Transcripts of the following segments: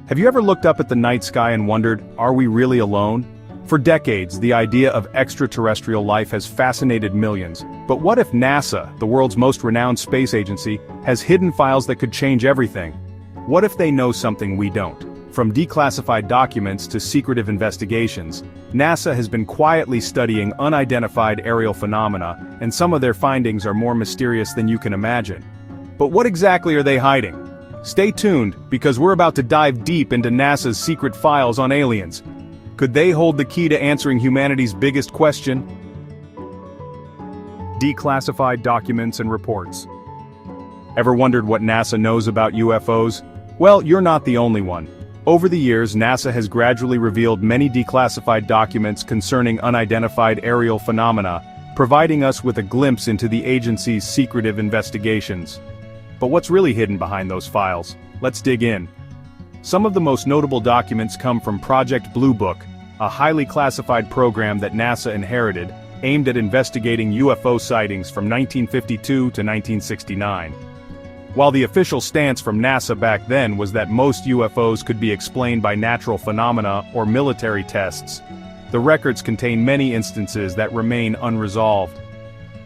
Have you ever looked up at the night sky and wondered, are we really alone? For decades, the idea of extraterrestrial life has fascinated millions. But what if NASA, the world's most renowned space agency, has hidden files that could change everything? What if they know something we don't? From declassified documents to secretive investigations, NASA has been quietly studying unidentified aerial phenomena, and some of their findings are more mysterious than you can imagine. But what exactly are they hiding? Stay tuned, because we're about to dive deep into NASA's secret files on aliens. Could they hold the key to answering humanity's biggest question? Declassified documents and reports. Ever wondered what NASA knows about UFOs? Well, you're not the only one. Over the years, NASA has gradually revealed many declassified documents concerning unidentified aerial phenomena, providing us with a glimpse into the agency's secretive investigations. But what's really hidden behind those files? Let's dig in. Some of the most notable documents come from Project Blue Book, a highly classified program that NASA inherited, aimed at investigating UFO sightings from 1952 to 1969. While the official stance from NASA back then was that most UFOs could be explained by natural phenomena or military tests, the records contain many instances that remain unresolved.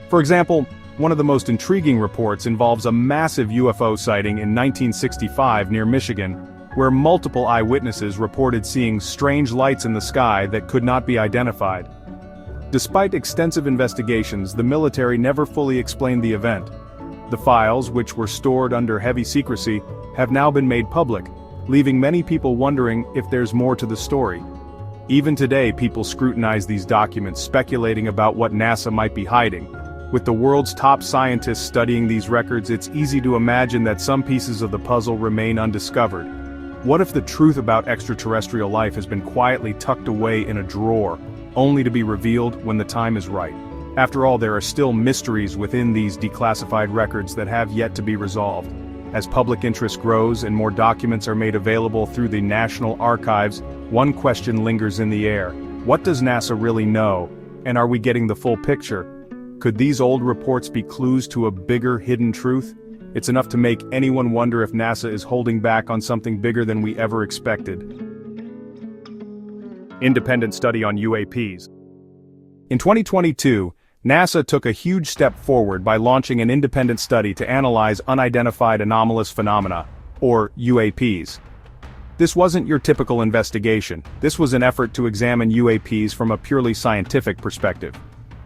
For example, one of the most intriguing reports involves a massive UFO sighting in 1965 near Michigan, where multiple eyewitnesses reported seeing strange lights in the sky that could not be identified. Despite extensive investigations, the military never fully explained the event. The files, which were stored under heavy secrecy, have now been made public, leaving many people wondering if there's more to the story. Even today, people scrutinize these documents, speculating about what NASA might be hiding. With the world's top scientists studying these records, it's easy to imagine that some pieces of the puzzle remain undiscovered. What if the truth about extraterrestrial life has been quietly tucked away in a drawer, only to be revealed when the time is right? After all, there are still mysteries within these declassified records that have yet to be resolved. As public interest grows and more documents are made available through the National Archives, one question lingers in the air. What does NASA really know? And are we getting the full picture? Could these old reports be clues to a bigger hidden truth? It's enough to make anyone wonder if NASA is holding back on something bigger than we ever expected. Independent study on UAPs. In 2022, NASA took a huge step forward by launching an independent study to analyze unidentified anomalous phenomena, or UAPs. This wasn't your typical investigation. This was an effort to examine UAPs from a purely scientific perspective.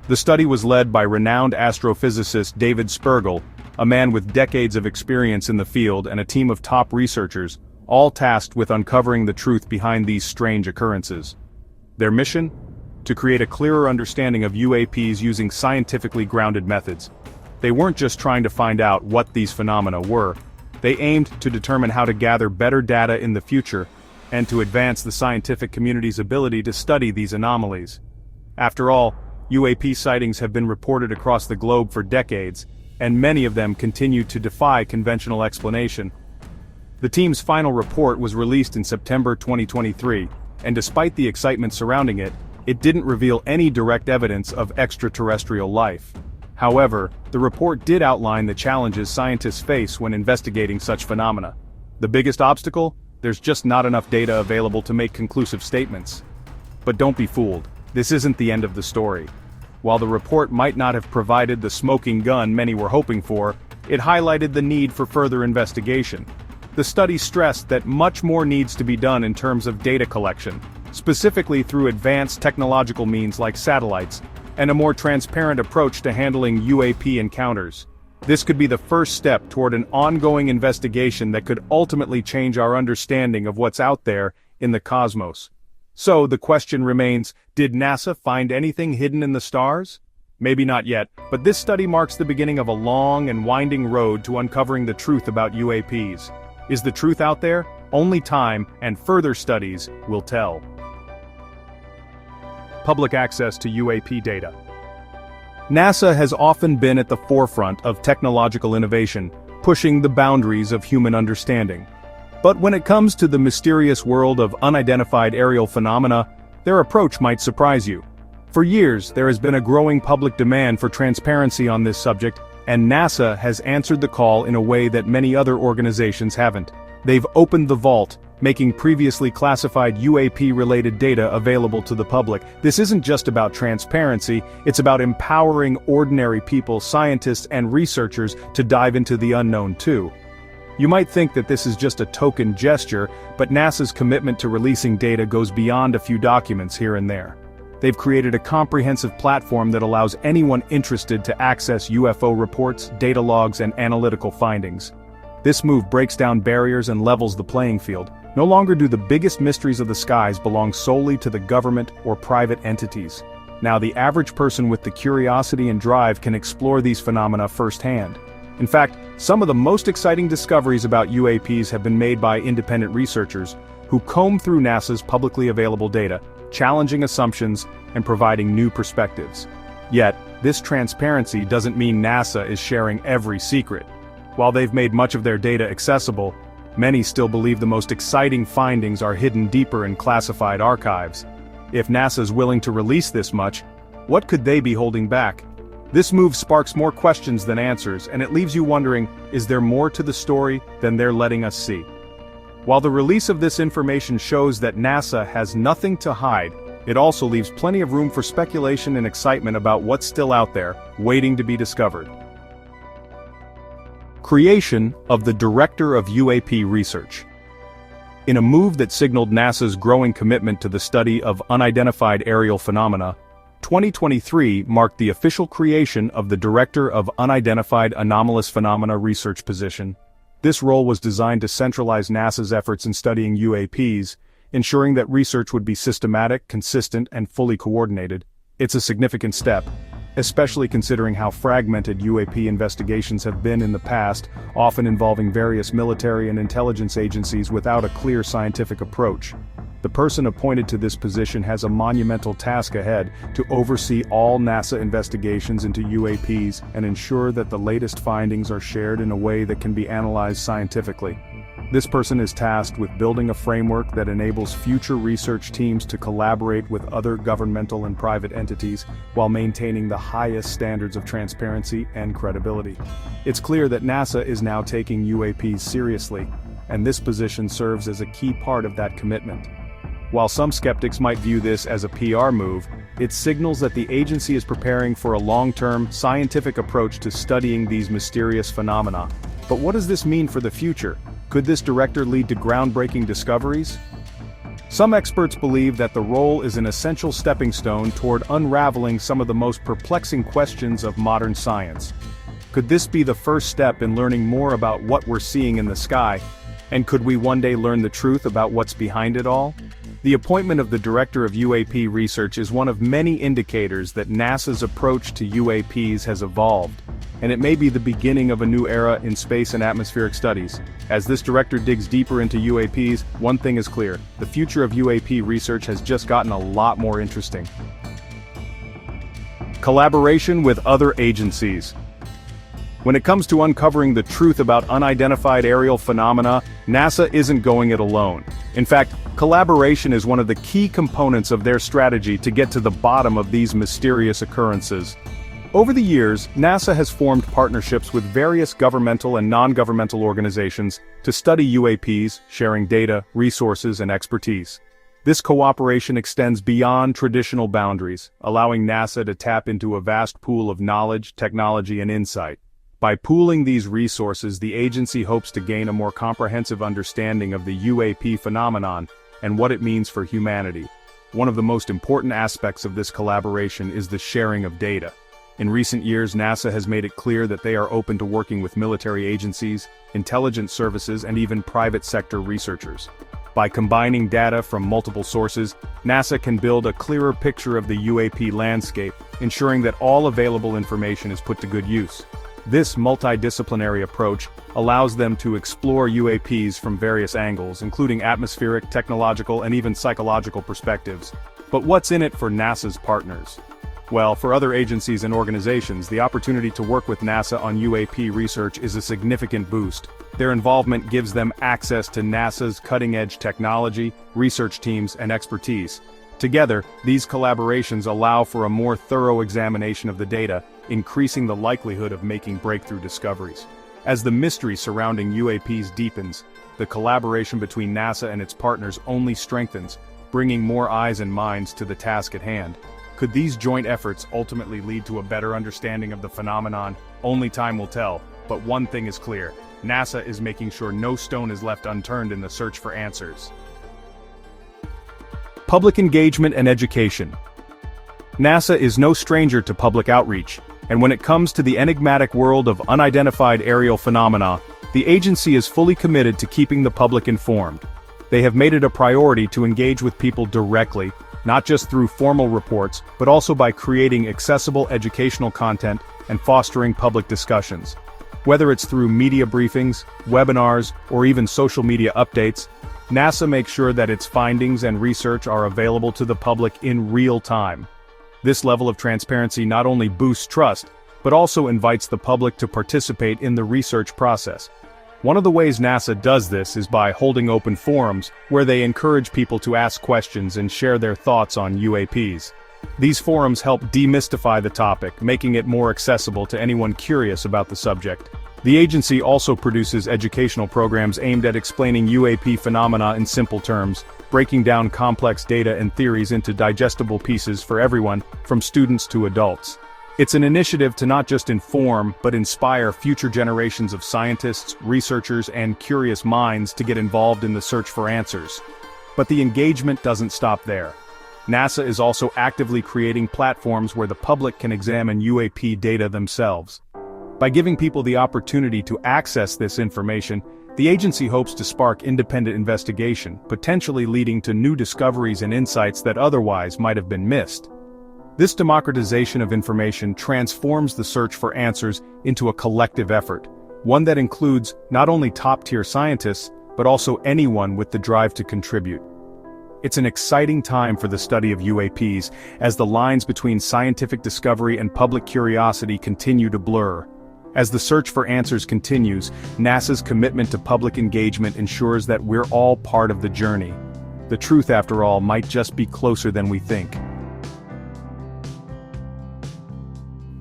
The study was led by renowned astrophysicist David Spergel, a man with decades of experience in the field and a team of top researchers, all tasked with uncovering the truth behind these strange occurrences. Their mission? To create a clearer understanding of UAPs using scientifically grounded methods. They weren't just trying to find out what these phenomena were, they aimed to determine how to gather better data in the future, and to advance the scientific community's ability to study these anomalies. After all, UAP sightings have been reported across the globe for decades, and many of them continue to defy conventional explanation. The team's final report was released in September 2023, and despite the excitement surrounding it, it didn't reveal any direct evidence of extraterrestrial life. However, the report did outline the challenges scientists face when investigating such phenomena. The biggest obstacle? There's just not enough data available to make conclusive statements. But don't be fooled. This isn't the end of the story. While the report might not have provided the smoking gun many were hoping for, it highlighted the need for further investigation. The study stressed that much more needs to be done in terms of data collection, specifically through advanced technological means like satellites, and a more transparent approach to handling UAP encounters. This could be the first step toward an ongoing investigation that could ultimately change our understanding of what's out there in the cosmos. So the question remains, did NASA find anything hidden in the stars? Maybe not yet, but this study marks the beginning of a long and winding road to uncovering the truth about UAPs. Is the truth out there? Only time and further studies will tell. Public access to UAP data. NASA has often been at the forefront of technological innovation, pushing the boundaries of human understanding. But when it comes to the mysterious world of unidentified aerial phenomena, their approach might surprise you. For years, there has been a growing public demand for transparency on this subject, and NASA has answered the call in a way that many other organizations haven't. They've opened the vault, making previously classified UAP-related data available to the public. This isn't just about transparency, it's about empowering ordinary people, scientists, and researchers to dive into the unknown too. You might think that this is just a token gesture, but NASA's commitment to releasing data goes beyond a few documents here and there. They've created a comprehensive platform that allows anyone interested to access UFO reports, data logs, and analytical findings. This move breaks down barriers and levels the playing field. No longer do the biggest mysteries of the skies belong solely to the government or private entities. Now the average person with the curiosity and drive can explore these phenomena firsthand. In fact, some of the most exciting discoveries about UAPs have been made by independent researchers who comb through NASA's publicly available data, challenging assumptions and providing new perspectives. Yet, this transparency doesn't mean NASA is sharing every secret. While they've made much of their data accessible, many still believe the most exciting findings are hidden deeper in classified archives. If NASA's willing to release this much, what could they be holding back? This move sparks more questions than answers, and it leaves you wondering, is there more to the story than they're letting us see? While the release of this information shows that NASA has nothing to hide, it also leaves plenty of room for speculation and excitement about what's still out there, waiting to be discovered. Creation of the Director of UAP Research. In a move that signaled NASA's growing commitment to the study of unidentified aerial phenomena, 2023 marked the official creation of the Director of Unidentified Anomalous Phenomena Research position. This role was designed to centralize NASA's efforts in studying UAPs, ensuring that research would be systematic, consistent, and fully coordinated. It's a significant step, especially considering how fragmented UAP investigations have been in the past, often involving various military and intelligence agencies without a clear scientific approach. The person appointed to this position has a monumental task ahead to oversee all NASA investigations into UAPs and ensure that the latest findings are shared in a way that can be analyzed scientifically. This person is tasked with building a framework that enables future research teams to collaborate with other governmental and private entities while maintaining the highest standards of transparency and credibility. It's clear that NASA is now taking UAPs seriously, and this position serves as a key part of that commitment. While some skeptics might view this as a PR move, it signals that the agency is preparing for a long-term, scientific approach to studying these mysterious phenomena. But what does this mean for the future? Could this director lead to groundbreaking discoveries? Some experts believe that the role is an essential stepping stone toward unraveling some of the most perplexing questions of modern science. Could this be the first step in learning more about what we're seeing in the sky? And could we one day learn the truth about what's behind it all? The appointment of the Director of UAP Research is one of many indicators that NASA's approach to UAPs has evolved, and it may be the beginning of a new era in space and atmospheric studies. As this director digs deeper into UAPs, one thing is clear: the future of UAP research has just gotten a lot more interesting. Collaboration with other agencies. When it comes to uncovering the truth about unidentified aerial phenomena, NASA isn't going it alone. In fact, collaboration is one of the key components of their strategy to get to the bottom of these mysterious occurrences. Over the years, NASA has formed partnerships with various governmental and non-governmental organizations to study UAPs, sharing data, resources, and expertise. This cooperation extends beyond traditional boundaries, allowing NASA to tap into a vast pool of knowledge, technology, and insight. By pooling these resources, the agency hopes to gain a more comprehensive understanding of the UAP phenomenon and what it means for humanity. One of the most important aspects of this collaboration is the sharing of data. In recent years, NASA has made it clear that they are open to working with military agencies, intelligence services, and even private sector researchers. By combining data from multiple sources, NASA can build a clearer picture of the UAP landscape, ensuring that all available information is put to good use. This multidisciplinary approach allows them to explore UAPs from various angles, including atmospheric, technological, and even psychological perspectives. But what's in it for NASA's partners? Well, for other agencies and organizations, the opportunity to work with NASA on UAP research is a significant boost. Their involvement gives them access to NASA's cutting-edge technology, research teams, and expertise. Together, these collaborations allow for a more thorough examination of the data, increasing the likelihood of making breakthrough discoveries. As the mystery surrounding UAPs deepens, the collaboration between NASA and its partners only strengthens, bringing more eyes and minds to the task at hand. Could these joint efforts ultimately lead to a better understanding of the phenomenon? Only time will tell, but one thing is clear: NASA is making sure no stone is left unturned in the search for answers. Public engagement and education. NASA is no stranger to public outreach, and when it comes to the enigmatic world of unidentified aerial phenomena, the agency is fully committed to keeping the public informed. They have made it a priority to engage with people directly, not just through formal reports, but also by creating accessible educational content and fostering public discussions. Whether it's through media briefings, webinars, or even social media updates, NASA makes sure that its findings and research are available to the public in real time. This level of transparency not only boosts trust, but also invites the public to participate in the research process. One of the ways NASA does this is by holding open forums, where they encourage people to ask questions and share their thoughts on UAPs. These forums help demystify the topic, making it more accessible to anyone curious about the subject. The agency also produces educational programs aimed at explaining UAP phenomena in simple terms, breaking down complex data and theories into digestible pieces for everyone, from students to adults. It's an initiative to not just inform, but inspire future generations of scientists, researchers, and curious minds to get involved in the search for answers. But the engagement doesn't stop there. NASA is also actively creating platforms where the public can examine UAP data themselves. By giving people the opportunity to access this information, the agency hopes to spark independent investigation, potentially leading to new discoveries and insights that otherwise might have been missed. This democratization of information transforms the search for answers into a collective effort, one that includes not only top-tier scientists, but also anyone with the drive to contribute. It's an exciting time for the study of UAPs, as the lines between scientific discovery and public curiosity continue to blur. As the search for answers continues, NASA's commitment to public engagement ensures that we're all part of the journey. The truth, after all, might just be closer than we think.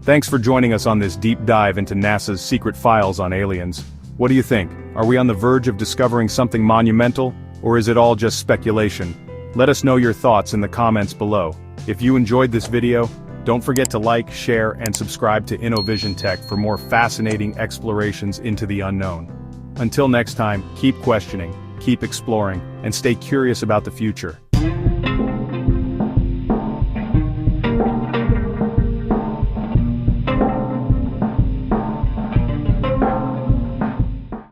Thanks for joining us on this deep dive into NASA's secret files on aliens. What do you think? Are we on the verge of discovering something monumental, or is it all just speculation? Let us know your thoughts in the comments below. If you enjoyed this video, don't forget to like, share, and subscribe to InnoVision Tech for more fascinating explorations into the unknown. Until next time, keep questioning, keep exploring, and stay curious about the future.